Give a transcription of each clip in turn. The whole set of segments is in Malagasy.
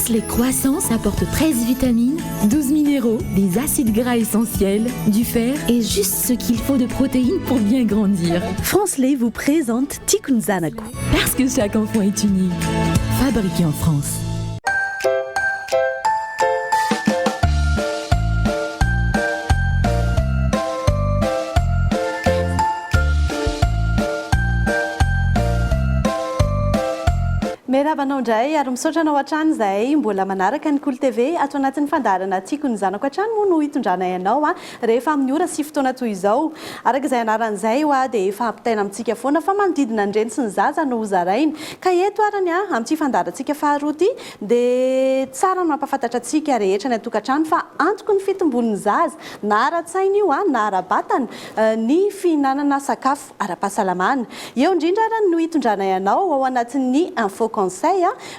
France, les croissants apportent 13 vitamines, 12 minéraux, des acides gras essentiels, du fer et juste ce qu'il faut de protéines pour bien grandir. France Lait vous présente Tiako Zanako. Parce que chaque enfant est unique. Fabriqué en France. Meravanao indray ary misaotra anao hatrany izay mbola manaraka ny Kolo TV ato anatin'ny fandarana Tiako Zanako hatrany moa no hitondranay ianao rehefa amin'ny ora sy fotoana toy izao. Araka izay anaran'izay dia efa ampitaina amintsika foana fa manodidina ny reny sy ny zaza no zarainy. Ka eto arany amin'ity fandarantsika faharoa ity dia tsara no mampafantatra antsika rehetra ny atokantrano fa antoko ny fitombon'ny zaza na ara-tsainy io na ara-batana ny fihinanana sakafo ara-pahasalamana. Eo indrindra arany no hitondranay ianao ao anatin'ny info conseil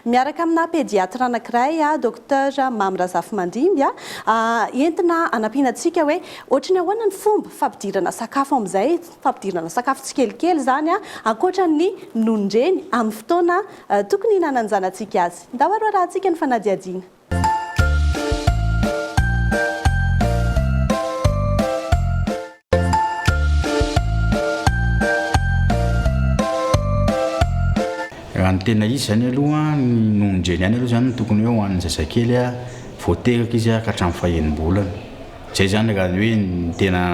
miaraka amina pédiatre anankiray docteur Mamrazafy Mandimby entina anampianatsika hoe ohatrany ahoana ny fomba fampidirana sakafo amin'izay fampidirana sakafo tsikelikely zany ankoatra ny nondreny amin'ny fotoana tokony hinananjanantsika azy. Ndahoaroarahantsika ny fanadiadiana. Raha ny tena izy zany aloha nondreny any aloha zany tokony hoe hoan'ny zazakely voateraka izy ka hatramin'ny faha-enimbolana. Zay zany raha hoe ny tena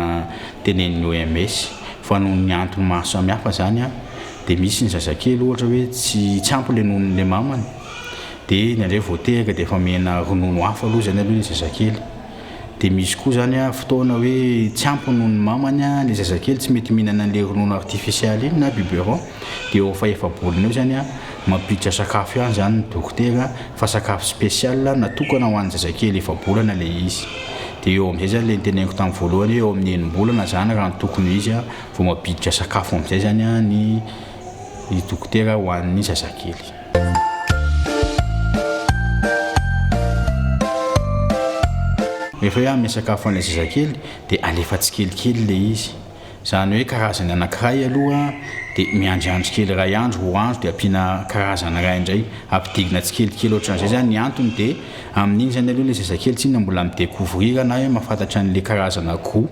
tenenin'ny OMS fa noho ny antony maro samihafa zany dia misy ny zazakely ohatra hoe tsy ampy le nonon'le mamany dia nandray voateraka dia efa mena ronono hafa aloha zany aloha ny zazakely. Dia misy koa zany fotoana hoe tsy ampy nono ny mamany le zazakely tsy mety mihinana an'le ronono artifisialy iny na biberon dia eo fahefa-bolana eo zany mampiditra sakafo ihany zany ny dokotera fa sakafo spécial natokana ho an'ny zazakely efa-bolana le izy. Dia eo amin'izay zany le niteneniko tamin'ny voalohany eo amin'ny enim-bolana zany raha ny tokony izy vao mampiditra sakafo amin'izay zany ny dokotera ho an'ny zazakely. Rehefa hoe amin'ny sakafo an'ilay zazakely dia alefa tsikelikely le izy. Zany hoe karazany anankiray aloha dia miandriandry kely iray andro roa andro dia ampiana karazana iray indray ampidigina tsikelikely ohatran'izay zany ny antony dia amin'iny zany aloha le zazakely tsy inona mbola midécouvrir na hoe mahafantatra an'le karazana goût.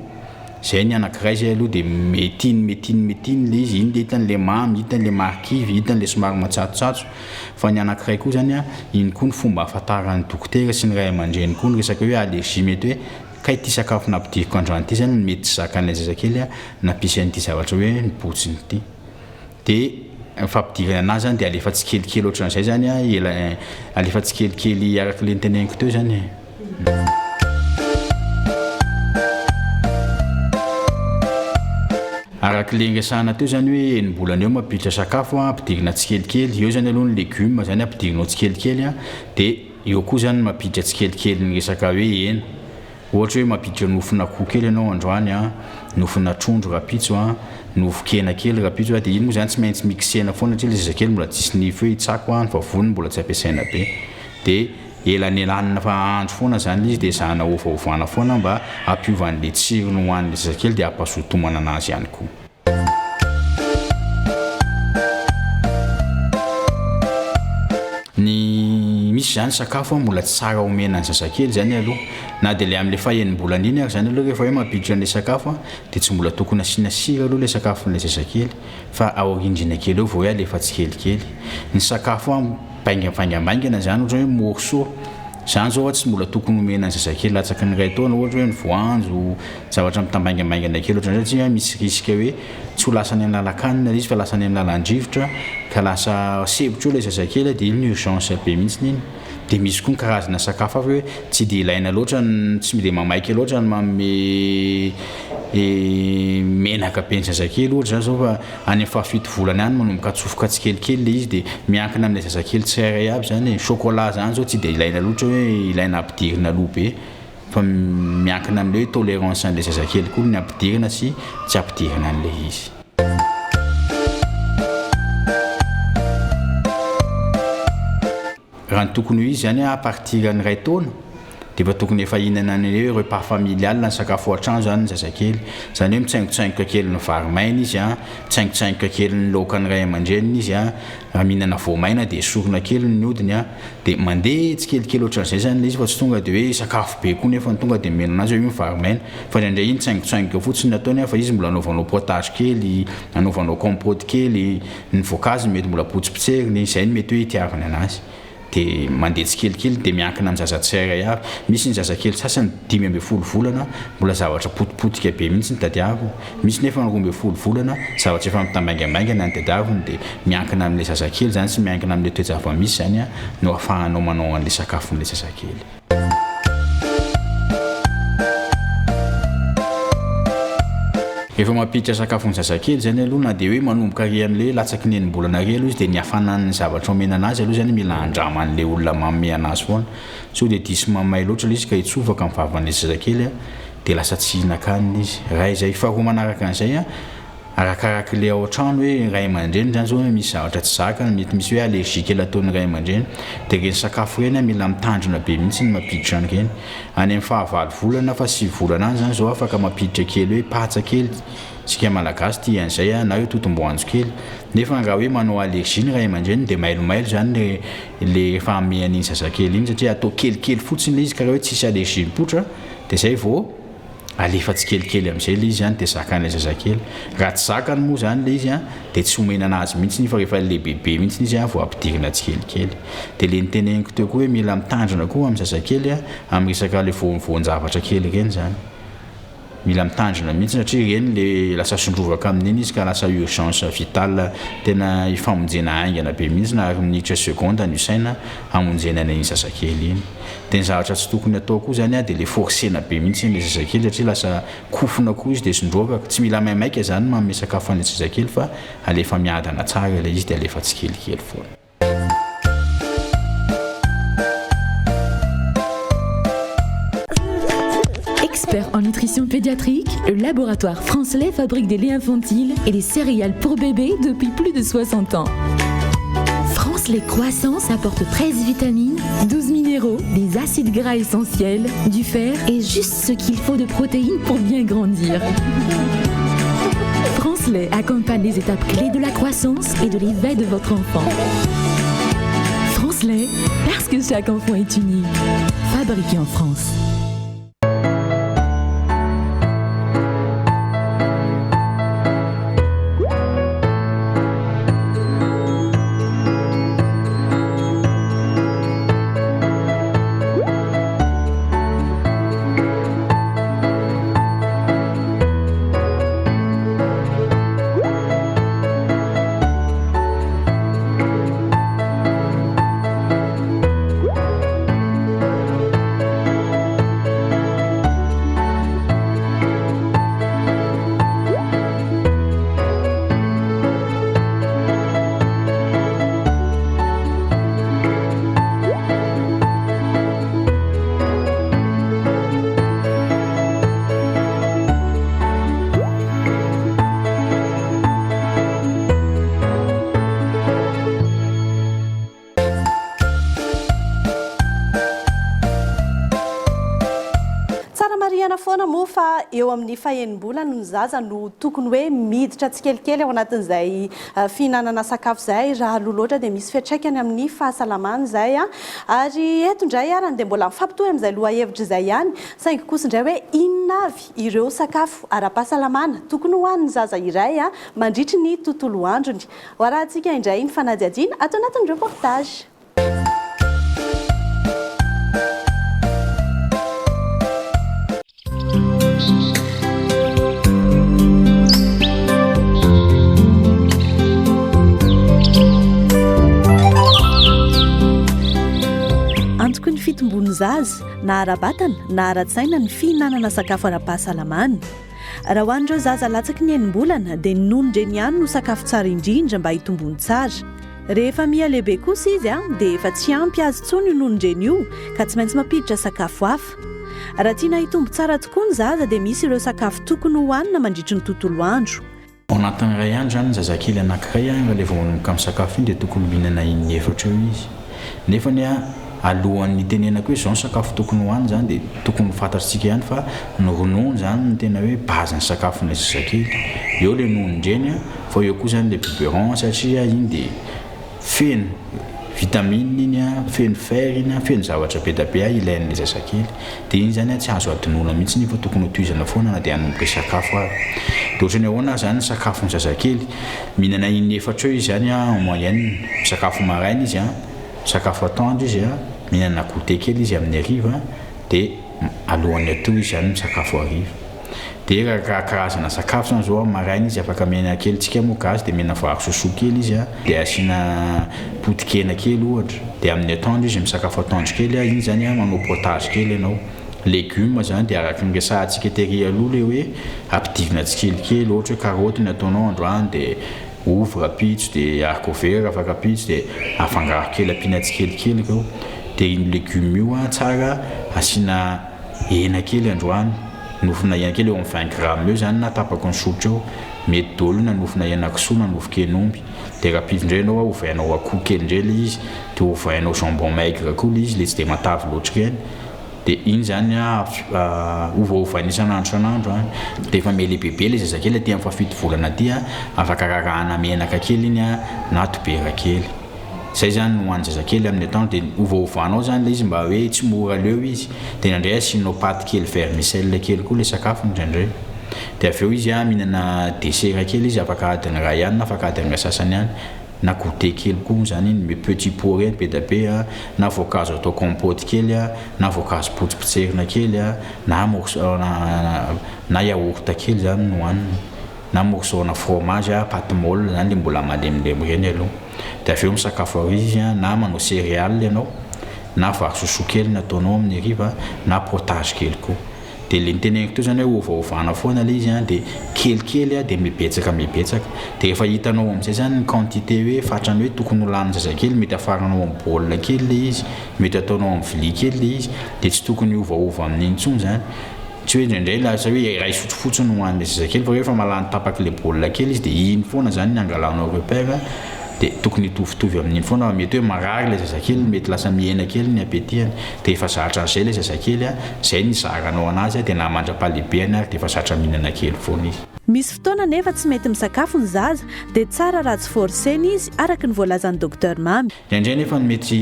Zay ny anankiray zay aloha dia metiny le izy iny dia hitan'le mamy, hitan'le marikivy, hitan'le somary matsatsotsatso. Fa ny anankiray koa zany iny koa ny fomba ahafantaran'ny dokotera sy ny ray aman-dreny koa ny resaka hoe allergie mety hoe ka ity sakafo nampidiriko androany ity zany mety tsy zakan'ilay zazakely nampisy an'ity zavatra hoe ny botsiny ity. Dia fampidirana anazy zany dia alefa tsikelikely ohatran'izay zany alefa tsikelikely araka le niteneniko teo zany. Araka le ngesahana teo zany hoe enim-bolana eo mampiditra sakafo ampidirina tsikelikely. Eo zany aloha ny légume zany ampidirinao tsikelikely dia eo koa zany mampiditra tsikelikely ny resaka hoe hena. Ohatra hoe mampiditra nofona akoho kely ianao androany nofona trondro rapitso nofon-kena kely rapitso dia iny moa zany tsy maintsy mixena foana satria le zazakely mbola tsisy nify hoe hitsako ny vavony mbola tsy ampiasaina be. Dia elanelanina fa andro foana zany izy dia zahana ovaovana foana mba hampiovan'le tsirony ho an'le zazakely dia hampahazotomana anazy ihany koa. Ny misy zany sakafo mbola tsy tsara omena ny zazakely zany aloha na dia le amin'le faha-enimbolana iny ary zany aloha rehefa hoe mampiditra an'le sakafo dia tsy mbola tokony asiana sira aloha le sakafon'le zazakely fa aorindrina kely eo vao hoe alefa tsikelikely. Ny sakafo baingambaingana zany ohatra hoe morceau zany zao tsy mbola tokony omena ny zazakely latsaky ny iray taona ohatra hoe ny voanjo zavatra mitambaingambaingana kely ohatran'izay satria misy risika hoe tsy ho lasany amin'ny lalan-kanina izy fa lasany amin'ny lalan-drivotra ka lasa sebotro ilay zazakely dia iny urgence be mihitsy iny. Dia misy koa ny karazana sakafo hoe tsy dia ilaina loatra tsy dia mamaiky loatra ny manome menaka be ny zazakely ohatra zao fa any amin'ny fahafito volana ihany manomboka atsofoka tsikelikely le izy dia miankina amin'ilay zazakely tsirairay aby zany chocolat zany zao tsy dia ilaina loatra hoe ilaina ampidirina aloha be fa miankina amin'ilay hoe tolérance an'ilay zazakely koa ny ampidirina sy tsy ampidirina an'ilay izy. Raha ny tokony ho izy zany à partir ny iray taona dia efa tokony efa hihinana ny hoe repas familial ny sakafo an-trano zany ny zazakely zany hoe mitsaingotsaingoka kely ny varimaina izy a mitsaingotsaingoka kely ny laoka ny ray aman-dreniny izy a mihinana voamaina dia sorona kely ny hodiny a dia mandeha tsikelikely ohatran'izay zany izy fa tsy tonga dia hoe sakafo be koa nefa ny tonga dia mino anazy hoe io varimaina fa indraindray iny tsaingotsaingoka fotsiny ataony fa izy mbola anaovanao potage kely anaovanao compote kely ny voankazo mety mbola potsipotseriny izay ny mety hoe itiavany anazy dia mandeha tsikelikely dia miankina amin'ny zazatsairay avy misy ny zazakely sasany 5 volana mbola zavatra potipotika be mihitsy ny tadiaviny misy nefa 12 volana zavatra efa mitambaingambaingana ny tadiaviny dia miankina amin'ilay zazakely zany sy miankina amin'ilay toejava misy zany a no ahafahanao manao an'ilay sakafon'ilay zazakely. Efa mampiditra sakafony zazakely zany aloha na dia hoe manomboka ary an'ilay latsaky ny enimbolana ary aloha izy dia ny hafanan'ny zavatra omena anazy aloha zany mila andrama an'ilay olona manome anazy foana so dia diso mamay loatra ilay izy ka hitsofaka amin'ny vavan'ilay zazakely dia lasa tsy hihinan-kanina izy raha izay faharoa manaraka an'izay arakaraka ilay ao an-trano hoe ray aman-dreny zany zao misy zavatra tsy zakany mety misy hoe allergique ela ataon'ny ray aman-dreny dia reny sakafo reny mila mitandrina be mihitsy ny mampiditra an'ireny any amin'ny 9 volana fa 10 volana any zany zao afaka mampiditra kely hoe patsa kely tsika malagasy tia an'izay na hoe totom-boanjo kely nefa raha hoe manao allergie ny ray aman-dreny dia mailomailo zany le efa amehan'iny zazakely iny satria atao kelikely fotsiny le izy karaha hoe tsisy allergie mipoitra dia zay vao alefa tsikelikely amin'izay le izy zany dia zakan'ilay zazakely raha tsy zakany moa zany le izy dia tsy omena anazy mihitsy fa rehefa lehibebe mihitsy izy vao ampidirina tsikelikely dia le niteneniko teo koa hoe mila mitandrina koa amin'ny zazakely amin'ny resaka le voan-javatra kely reny zany mila mitandrina mihitsy satria reny le lasa sondrovaka amin'iny izy ka lasa urgence vitale tena ifamonjena aingana be mihitsy na minitra seconde ny saina hamonjenana iny zazakely iny dia ny zavatra tsy tokony atao koa zany dia le forcena be mihitsy iny le zazakely satria lasa kofona koa izy dia sondrovaka tsy mila maimaika zany manome sakafo an'ilay zazakely fa alefa miadana tsara ilay izy dia alefa tsikelikely foana. Expert en nutrition pédiatrique, le laboratoire France-Lait fabrique des laits infantiles et des céréales pour bébés depuis plus de 60 ans. France-Lait Croissance apporte 13 vitamines, 12 minéraux, des acides gras essentiels, du fer et juste ce qu'il faut de protéines pour bien grandir. France-Lait accompagne les étapes clés de la croissance et de l'éveil de votre enfant. France-Lait, parce que chaque enfant est unique. Fabriqué en France. Foana moa fa eo amin'ny fahenim-bolana ny zaza no tokony hoe miditra tsikelikely ao anatin'izay fihinanana sakafo zay raha aloha loatra dia misy fiantraikany amin'ny fahasalamany zay ary eto indray arany dia mbola mifampitohy amin'izay lohahevitra izay ihany saingy kosa indray hoe inona avy ireo sakafo ara-pahasalamana tokony hohanin'ny zaza iray mandritry ny tontolo androny hoarahantsika indray ny fanadihadiana atao anatin'ny reportage. Antoko ny fitombon'ny zaza na ara-batana na ara-tsaina ny fihinanana sakafo ara-pahasalamana. Raha hoan'ireo zaza latsaky ny enim-bolana dia ny nonon-dreny ihany no sakafo tsara indrindra mba hitombony tsara. Rehefa miha lehibe kosa izy dia efa tsy ampy azy intsony io nonon-dreny io ka tsy maintsy mampiditra sakafo hafa. Raha tiana hitombo tsara tokoa ny zaza dia misy ireo sakafo tokony hohanina mandritry ny tontolo andro. Ao anatin'iray andro zany ny zazakely anankiray raha ilay vao manomboka amin'ny sakafo iny dia tokony mihinana in'ny efatra eo izy. Nefa alohan'ny tenenako hoe zao ny sakafo tokony hoany zany dia tokony fantatritsika ihany fa ny ronono zany no tena hoe bazan'ny sakafona zazakely eo le nonondreny fa eo koa zany le biberon satria iny dia feno vitamine iny feno fer iny feno zavatra be da be ilain'le zazakely dia iny zany tsy azo adinoina mihitsy fa tokony hotoizana foana na dia hanomboka sakafo ary dia ohatrany ahoana zany sakafony zazakely mihinana inefatra eo izy zany en moyenne sakafo maraina izy sakafo atoandro izy mihinana goûter kely izy amin'ny hariva dia alohan'ny atoa izy zany misakafo hariva dia karazana sakafo zany zao maraina izy afaka mihinana kely tsika moa gazy dia mihinana vary sosoa kely izy dia asiana potikena kely ohatra dia amin'ny atoandro izy misakafo atoandro kely iny zany manao potage kely ianao légumes zany dia araka ny resahantsika tery aloha le hoe ampidirina tsikelikely ohatra hoe karoty ny ataonao androany dia ovy rapitso dia haricot vert afaka apitso dia afangaro kely ampiana tsikelikely kao dia iny légume io tsara asiana hena kely androany nofona hena kely eo amin'ny 20 grammes eo zany na tapaka ny sotro eo mety daholo na nofona henan-kisoa na nofon-ken'omby dia rapitso indray ianao ovainao akoho kely indray le izy dia ovainao jambon maigre koa le izy le tsy dia matavy loatra reny dia iny zany ovaovana isan'andro dia efa mele bebe le zazakely aty amin'ny fafito volana aty afaka rarahana menaka kely iny na tobera kely zay zany no hoan'ny zazakely amin'ny atoandro dia ovaovanao zany le izy mba hoe tsy mora leo izy dia nandray asianao paty kely vermicelle kely koa le sakafo indraindray dia avy eo izy mihinana dessert kely izy afaka adiny ray ihany na afaka adiny ray sasany ihany na goûter kely koa zany iny petit pot reny be da be na voankazo atao compote kely na voankazo potsipotserina kely na yaourt kely zany no hoaniny na morceau na fromage pâte molle zany le mbola malemilemy reny aloha dia avy eo misakafo ary izy na manao céréales ianao na vary sosoa kely nataonao amin'ny hariva na potage kely koa dia le niteneniko teo zany hoe ovaovana foana le izy dia kelikely dia mibetsaka dia rehefa hitanao amin'izay zany ny quantité hoe fatrany hoe tokony ho lany zazakely mety afaranao amin'ny baolina kely le izy mety ataonao amin'ny vilia kely le izy dia tsy tokony ovaova amin'iny intsony zany tsy hoe indraindray lasa hoe iray sotro fotsiny ho an'le zazakely fa rehefa malany tapaka le baolina kely izy dia iny foana zany ny angalanao repère dia tokony hitovitovy amin'iny foana mety hoe marary le zazakely mety lasa mihena kely ny appétitany dia efa zatra an'izay le zazakely zay ny zaranao anazy dia na mandra-pahalehibeny ary dia efa zatra mihinana kely foana izy misy fotoana nefa tsy mety misakafo ny zaza dia tsara raha tsy forceny izy araka ny voalazan'ny docteur mamy indraindray nefa mety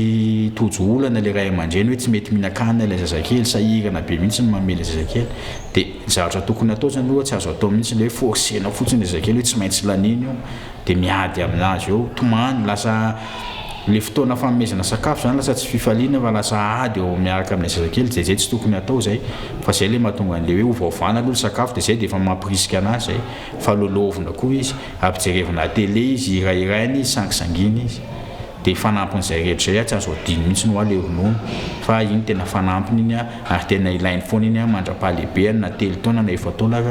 tojo olana le ray aman-dreny hoe tsy mety mihinan-kanina le zazakely sahirana be mihitsy ny mamela zazakely dia zavatra tokony atao zany aloha tsy azo atao mihitsy le hoe forcena fotsiny le zazakely hoe tsy maintsy laniny io dia miady aminazy eo tomany lasa le fotoana fanomezana sakafo zany lasa tsy fifaliana fa lasa ady eo miaraka amin'ny zazakely zay tsy tokony atao zay fa zay le mahatonga an'le hoe ovaovana aloha sakafo dia zay dia efa mampirisika anazy zay fa lolovina koa izy ampijerevina télé izy irairainy izy sangisangina izy dia fanampon'izay rehetra zay tsy azo adiny mihitsy no le ronono fa iny tena fanampiny iny ary tena ilainy foana iny mandra-pahalehibeny na telo taona na efa taona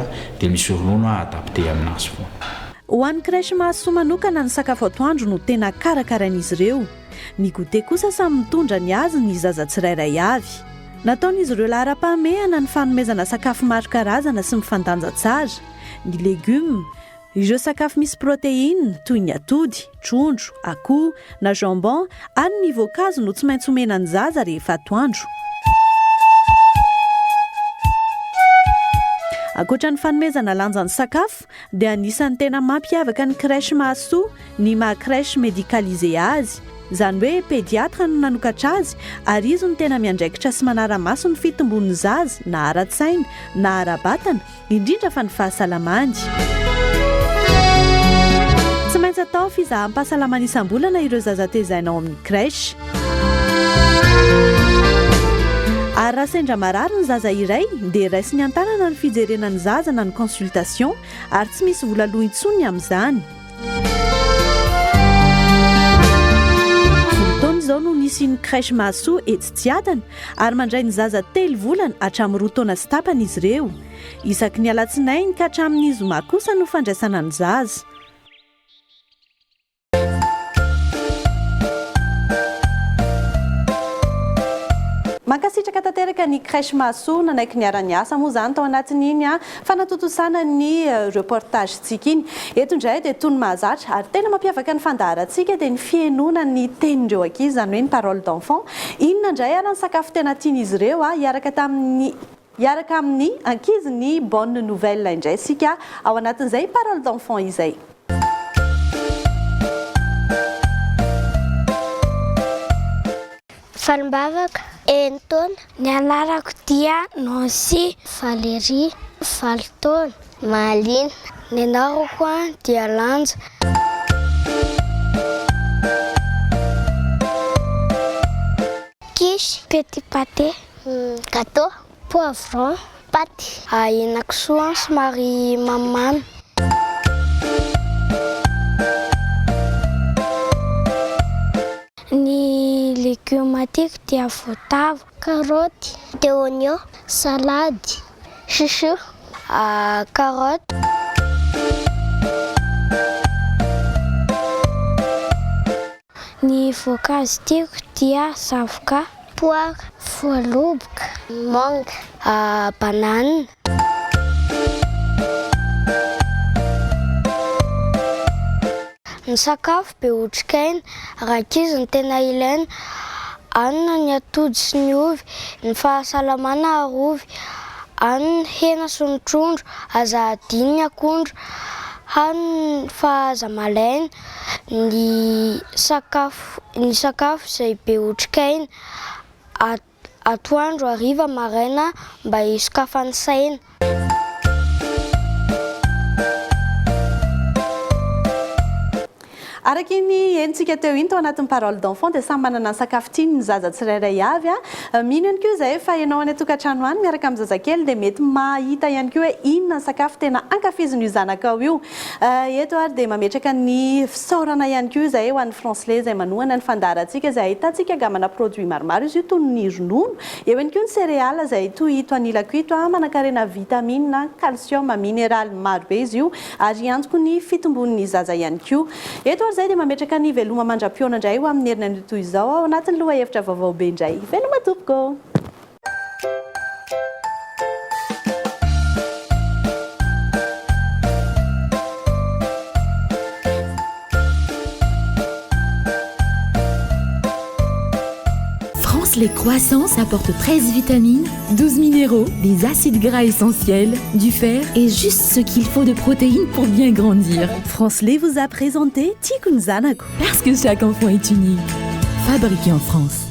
dia misy ronono adapté aminazy foana ho an'ny crèche mahasoa manokana ny sakafo atoandro no tena karakarain'izy ireo ny goûter kosa samy mitondra ny azy ny zaza tsirairay avy nataon'izy ireo lahara-pahamehana ny fanomezana sakafo maro karazana sy mifandanja tsara ny légume ireo sakafo misy protéine toy ny atody trondro akoho na jambon ary ny voankazo no tsy maintsy omena ny zaza rehefa atoandro ankoatra ny fanomezana lanjan'ny sakafo dia anisan'ny tena mampiavaka ny crèche mahasoa ny maha-crèche médicalisé azy izany hoe pédiatra no nanokatra azy ary izy no tena miandraikitra sy manara-maso ny fitombon'ny zaza na ara-tsaina na ara-batana indrindra fa ny fahasalamany tsy maintsy atao fizaham-pahasalamana isam-bolana ireo zaza tezainao amin'ny crèche ary raha sendra marary ny zaza iray dia raisiny an-tanana ny fijerenany zaza na ny consultation ary tsy misy vola loha intsony amin'izany volotony izao no nisy ny crèche mahasoa etsy-tsiadana ary mandray ny zaza 3 volana hatramin'ny 2 taona sy tapany izy ireo isaky ny alatsinainy ka hatramin'ny zoma kosa no fandraisana ny zaza Mankasitraka tanteraka ny crèche maso nanaiky niara-niasa moa zany tao anatin'iny fanatotosana ny reportagentsika iny. Eto indray dia tony mahazatra ary tena mampiavaka ny fandaharantsika dia ny fihainoana ny tenindreo ankizy izany hoe ny parole d'enfant. Inona indray ary ny sakafo tena tian'izy ireo iaraka amin'ny ankizy ny bonne nouvelle indray sika ao anatin'izay parole d'enfant izay. Falimbavaka enitaona ny anarako dia Nancy Valérie valitaona Malina ny anarako dia Lanja quiche petit pâté gâteau poivron pâte henakisoa somary mamimamy ny légumes tiako dia voatavo carotte de oignon salady chouchou carotte ny voankazo tiako dia zavoka poire voaloboka manga banane ny sakafo be otrikaina ankizy ny tena ilaina hanina ny atody sy ny ovy ny fahasalamana arovy hanina ny hena sy ny trondro aza adiny ny akondro hanina fahaza malaina ny sakafo izay be otrikaina atoandro hariva maraina mba hisokafan'ny saina. Araky ny henontsika teo iny tao anatin'ny parole d'enfant dia samy manana ny sakafo tiany ny zaza tsirairay avy mino ihany koa izay fa ianao any an-tokantrano any miaraka amin'ny zazakely dia mety mahita ihany koa hoe inona ny sakafo tena ankafizin'io zanakao io. Eto ary dia mametraka ny fisaorana ihany koa izay ho an'ny franslais izay manohana ny fandaharantsika izay ahitantsika gamana produit maromaro izy io toy ny ronono eo ihany koa ny céréales izay toy ito anilako ito manakarena vitamine calcium minéral maro be izy io ary antsoko ny fitombon'ny zaza ihany koa. Eto zay dia mametraka ny veloma mandra-piona indray ho amin'ny herinandro toy izao ao anatin'ny loha hevitra vaovao be indray. Veloma tompoko! Les croissants apportent 13 vitamines, 12 minéraux, des acides gras essentiels, du fer et juste ce qu'il faut de protéines pour bien grandir. France-les vous a présenté Tiako Zanako. Parce que chaque enfant est unique. Fabriqué en France.